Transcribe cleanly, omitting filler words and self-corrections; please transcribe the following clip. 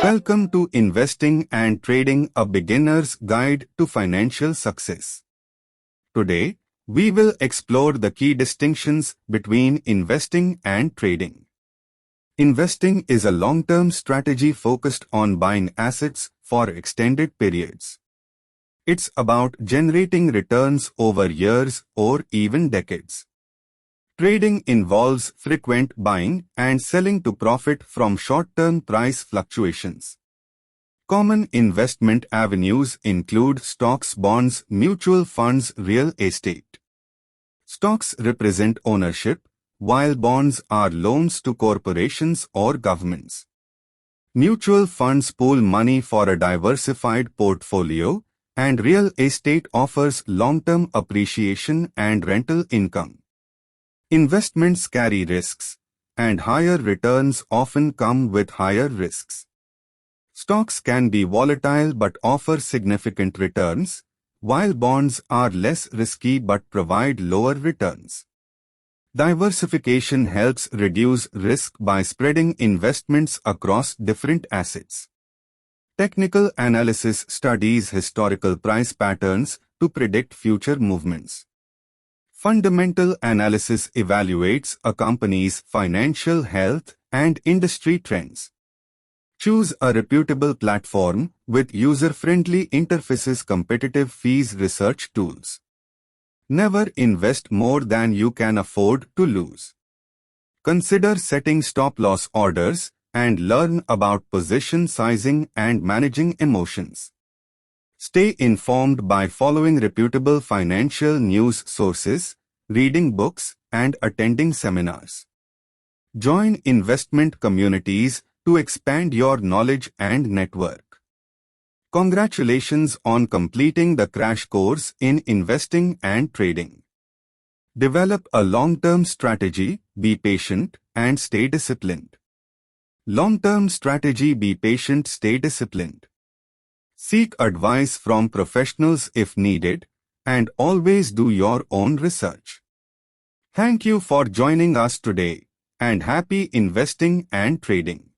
Welcome to Investing and Trading, a beginner's guide to financial success. Today, we will explore the key distinctions between investing and trading. Investing is a long-term strategy focused on buying assets for extended periods. It's about generating returns over years or even decades. Trading involves frequent buying and selling to profit from short-term price fluctuations. Common investment avenues include stocks, bonds, mutual funds, real estate. Stocks represent ownership, while bonds are loans to corporations or governments. Mutual funds pool money for a diversified portfolio, and real estate offers long-term appreciation and rental income. Investments carry risks, and higher returns often come with higher risks. Stocks can be volatile but offer significant returns, while bonds are less risky but provide lower returns. Diversification helps reduce risk by spreading investments across different assets. Technical analysis studies historical price patterns to predict future movements. Fundamental analysis evaluates a company's financial health and industry trends. Choose a reputable platform with user-friendly interfaces, competitive fees, research tools. Never invest more than you can afford to lose. Consider setting stop-loss orders and learn about position sizing and managing emotions. Stay informed by following reputable financial news sources, reading books, and attending seminars. Join investment communities to expand your knowledge and network. Congratulations on completing the crash course in investing and trading. Develop a long-term strategy, be patient, and stay disciplined. Long-term strategy: be patient, stay disciplined. Seek advice from professionals if needed, and always do your own research. Thank you for joining us today, and happy investing and trading.